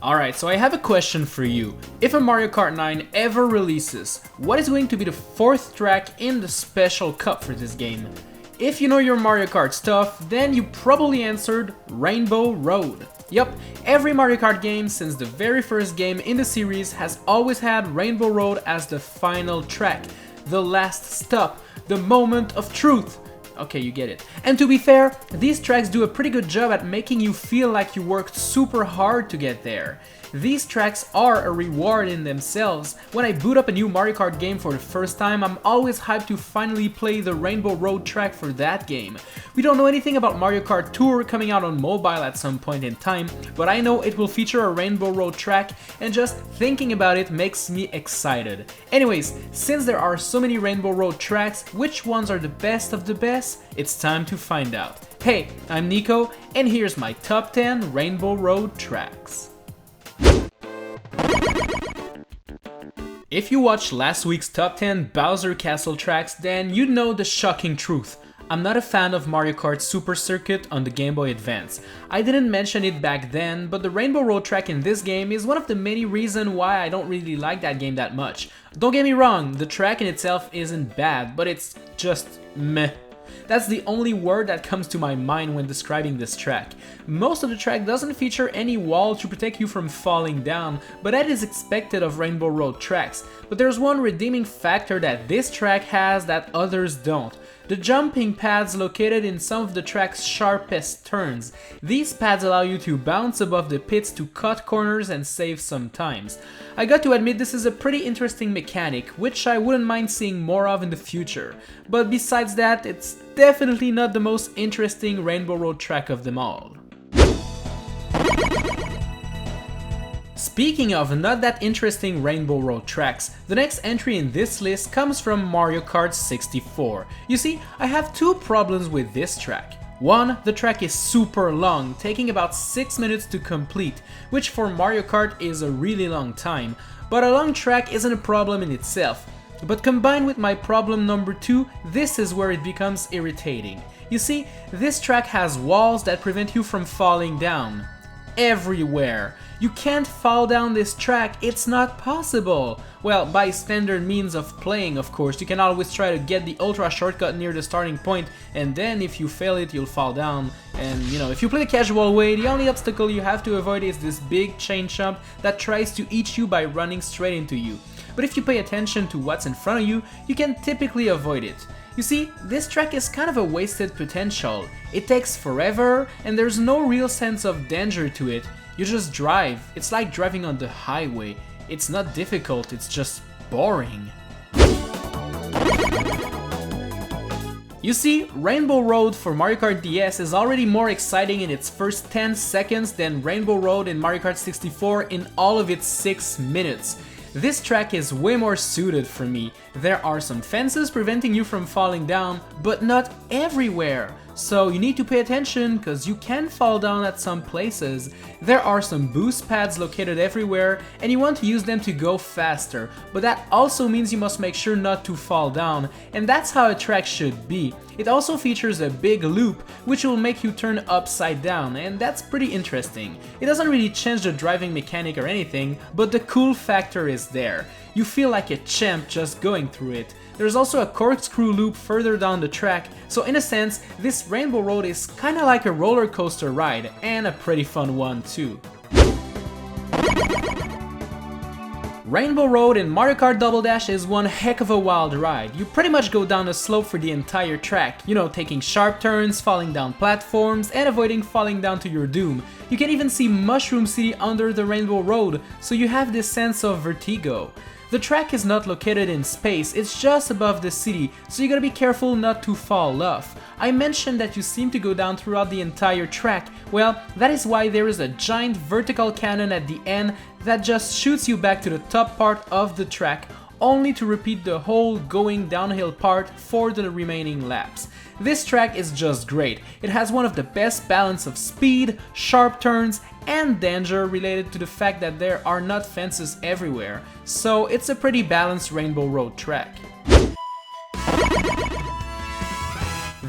Alright, so I have a question for you. If a Mario Kart 9 ever releases, what is going to be the fourth track in the special cup for this game? If you know your Mario Kart stuff, then you probably answered Rainbow Road. Yup, every Mario Kart game since the very first game in the series has always had Rainbow Road as the final track, the last stop, the moment of truth. Okay, you get it. And to be fair, these tracks do a pretty good job at making you feel like you worked super hard to get there. These tracks are a reward in themselves. When I boot up a new Mario Kart game for the first time, I'm always hyped to finally play the Rainbow Road track for that game. We don't know anything about Mario Kart Tour coming out on mobile at some point in time, but I know it will feature a Rainbow Road track, and just thinking about it makes me excited. Anyways, since there are so many Rainbow Road tracks, which ones are the best of the best? It's time to find out. Hey, I'm Nico, and here's my top 10 Rainbow Road tracks. If you watched last week's top 10 Bowser Castle tracks, then you'd know the shocking truth. I'm not a fan of Mario Kart Super Circuit on the Game Boy Advance. I didn't mention it back then, but the Rainbow Road track in this game is one of the many reasons why I don't really like that game that much. Don't get me wrong, the track in itself isn't bad, but it's just meh. That's the only word that comes to my mind when describing this track. Most of the track doesn't feature any wall to protect you from falling down, but that is expected of Rainbow Road tracks. But there's one redeeming factor that this track has that others don't. The jumping pads located in some of the track's sharpest turns. These pads allow you to bounce above the pits to cut corners and save some times. I got to admit this is a pretty interesting mechanic, which I wouldn't mind seeing more of in the future. But besides that, it's definitely not the most interesting Rainbow Road track of them all. Speaking of not that interesting Rainbow Road tracks, the next entry in this list comes from Mario Kart 64. You see, I have two problems with this track. One, the track is super long, taking about 6 minutes to complete, which for Mario Kart is a really long time, but a long track isn't a problem in itself. But combined with my problem number 2, this is where it becomes irritating. You see, this track has walls that prevent you from falling down. Everywhere. You can't fall down this track, it's not possible. Well, by standard means of playing, of course. You can always try to get the ultra shortcut near the starting point, and then if you fail it, you'll fall down. And you know, if you play the casual way, the only obstacle you have to avoid is this big chain jump that tries to eat you by running straight into you. But if you pay attention to what's in front of you, you can typically avoid it. You see, this track is kind of a wasted potential. It takes forever, and there's no real sense of danger to it. You just drive. It's like driving on the highway. It's not difficult, it's just boring. You see, Rainbow Road for Mario Kart DS is already more exciting in its first 10 seconds than Rainbow Road in Mario Kart 64 in all of its 6 minutes. This track is way more suited for me. There are some fences preventing you from falling down, but not everywhere. So you need to pay attention because you can fall down at some places. There are some boost pads located everywhere and you want to use them to go faster, but that also means you must make sure not to fall down, and that's how a track should be. It also features a big loop which will make you turn upside down, and that's pretty interesting. It doesn't really change the driving mechanic or anything, but the cool factor is there. You feel like a champ just going through it. There's also a corkscrew loop further down the track, so in a sense, this Rainbow Road is kinda like a roller coaster ride, and a pretty fun one too. Rainbow Road in Mario Kart Double Dash is one heck of a wild ride. You pretty much go down a slope for the entire track, you know, taking sharp turns, falling down platforms, and avoiding falling down to your doom. You can even see Mushroom City under the Rainbow Road, so you have this sense of vertigo. The track is not located in space, it's just above the city, so you gotta be careful not to fall off. I mentioned that you seem to go down throughout the entire track. Well, that is why there is a giant vertical cannon at the end that just shoots you back to the top part of the track, only to repeat the whole going downhill part for the remaining laps. This track is just great. It has one of the best balance of speed, sharp turns, and danger related to the fact that there are not fences everywhere, so it's a pretty balanced Rainbow Road track.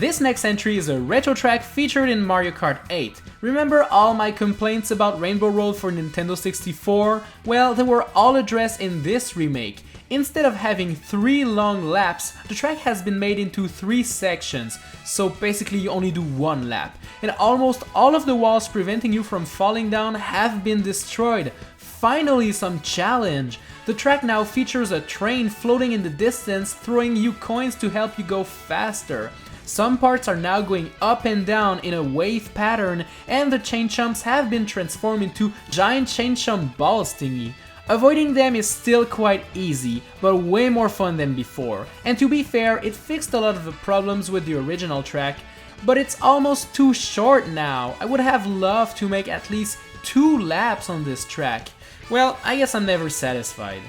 This next entry is a retro track featured in Mario Kart 8. Remember all my complaints about Rainbow Road for Nintendo 64? Well, they were all addressed in this remake. Instead of having 3 long laps, the track has been made into 3 sections, so basically you only do 1 lap. And almost all of the walls preventing you from falling down have been destroyed. Finally, some challenge! The track now features a train floating in the distance, throwing you coins to help you go faster. Some parts are now going up and down in a wave pattern, and the chain chomps have been transformed into giant chain chomp balls thingy. Avoiding them is still quite easy, but way more fun than before. And to be fair, it fixed a lot of the problems with the original track, but it's almost too short now. I would have loved to make at least 2 laps on this track. Well, I guess I'm never satisfied.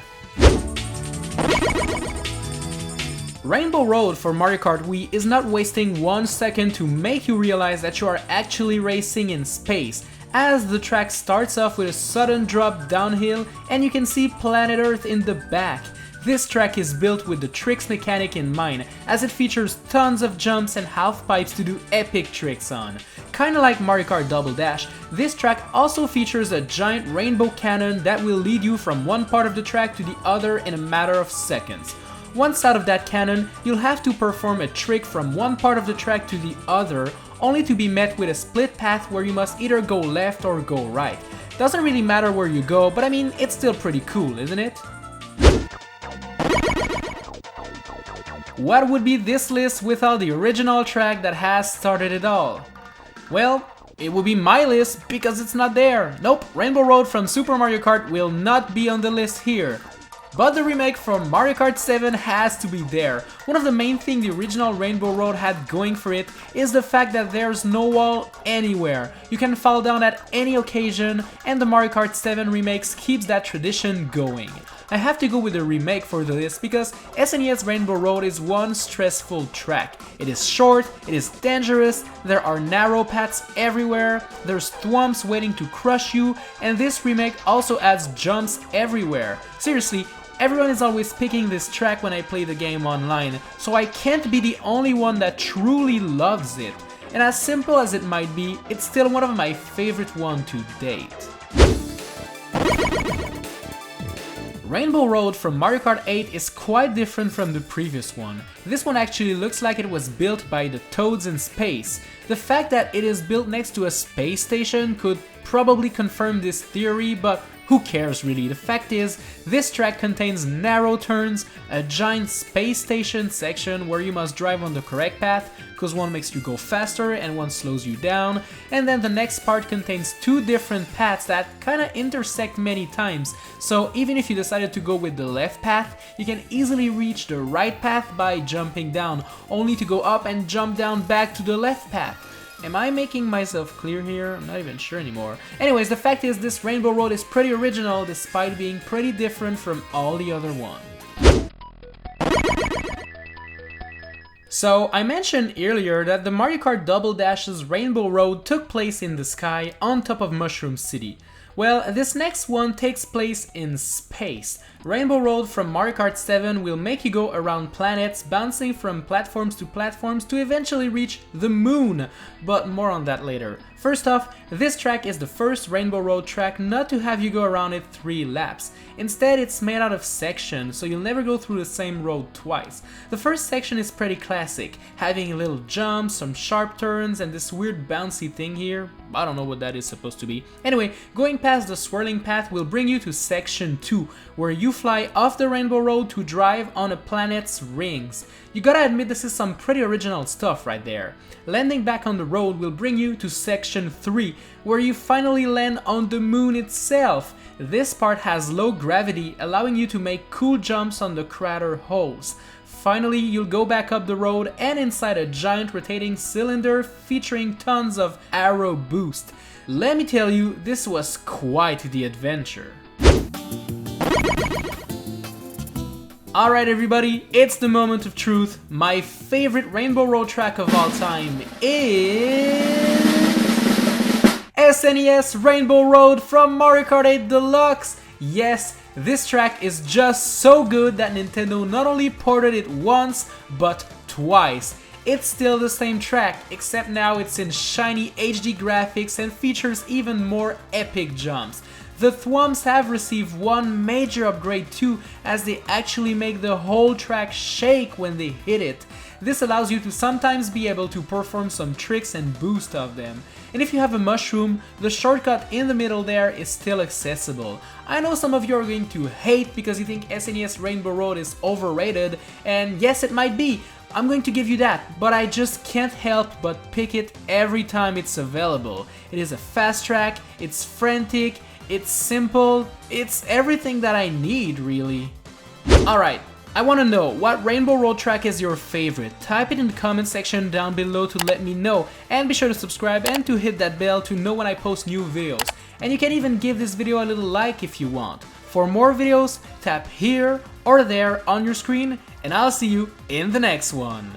Rainbow Road for Mario Kart Wii is not wasting 1 second to make you realize that you are actually racing in space, as the track starts off with a sudden drop downhill and you can see planet Earth in the back. This track is built with the tricks mechanic in mind, as it features tons of jumps and half pipes to do epic tricks on. Kinda like Mario Kart Double Dash, this track also features a giant rainbow cannon that will lead you from one part of the track to the other in a matter of seconds. Once out of that cannon, you'll have to perform a trick from one part of the track to the other, only to be met with a split path where you must either go left or go right. Doesn't really matter where you go, but I mean, it's still pretty cool, isn't it? What would be this list without the original track that has started it all? Well, it would be my list because it's not there. Nope, Rainbow Road from Super Mario Kart will not be on the list here. But the remake from Mario Kart 7 has to be there. One of the main things the original Rainbow Road had going for it is the fact that there's no wall anywhere. You can fall down at any occasion, and the Mario Kart 7 remakes keeps that tradition going. I have to go with the remake for the list because SNES Rainbow Road is one stressful track. It is short, it is dangerous, there are narrow paths everywhere, there's thwomps waiting to crush you, and this remake also adds jumps everywhere. Seriously, everyone is always picking this track when I play the game online, so I can't be the only one that truly loves it. And as simple as it might be, it's still one of my favorite ones to date. Rainbow Road from Mario Kart 8 is quite different from the previous one. This one actually looks like it was built by the Toads in space. The fact that it is built next to a space station could probably confirm this theory, but who cares really? The fact is, this track contains narrow turns, a giant space station section where you must drive on the correct path, because one makes you go faster and one slows you down, and then the next part contains 2 different paths that kinda intersect many times, so even if you decided to go with the left path, you can easily reach the right path by jumping down, only to go up and jump down back to the left path. Am I making myself clear here? I'm not even sure anymore. Anyways, the fact is this Rainbow Road is pretty original despite being pretty different from all the other ones. So, I mentioned earlier that the Mario Kart Double Dash's Rainbow Road took place in the sky on top of Mushroom City. Well, this next one takes place in space. Rainbow Road from Mario Kart 7 will make you go around planets, bouncing from platforms to eventually reach the moon, but more on that later. First off, this track is the first Rainbow Road track not to have you go around it 3 laps. Instead, it's made out of sections, so you'll never go through the same road twice. The first section is pretty classic, having little jumps, some sharp turns, and this weird bouncy thing here. I don't know what that is supposed to be. Anyway, going past the swirling path will bring you to section 2, where you fly off the Rainbow Road to drive on a planet's rings. You gotta admit this is some pretty original stuff right there. Landing back on the road will bring you to section 3, where you finally land on the moon itself. This part has low gravity, allowing you to make cool jumps on the crater holes. Finally, you'll go back up the road and inside a giant rotating cylinder featuring tons of arrow boost. Let me tell you, this was quite the adventure. Alright everybody, it's the moment of truth. My favorite Rainbow Road track of all time is SNES Rainbow Road from Mario Kart 8 Deluxe. Yes, this track is just so good that Nintendo not only ported it once, but twice. it's still the same track, except now it's in shiny HD graphics and features even more epic jumps. The thwomps have received one major upgrade too, as they actually make the whole track shake when they hit it. This allows you to sometimes be able to perform some tricks and boost of them. And if you have a mushroom, the shortcut in the middle there is still accessible. I know some of you are going to hate because you think SNES Rainbow Road is overrated, and yes, it might be. I'm going to give you that, but I just can't help but pick it every time it's available. It is a fast track, it's frantic, it's simple, it's everything that I need, really. Alright, I want to know what Rainbow Road track is your favorite. Type it in the comment section down below to let me know, and be sure to subscribe and to hit that bell to know when I post new videos. And you can even give this video a little like if you want. For more videos, tap here or there on your screen, and I'll see you in the next one.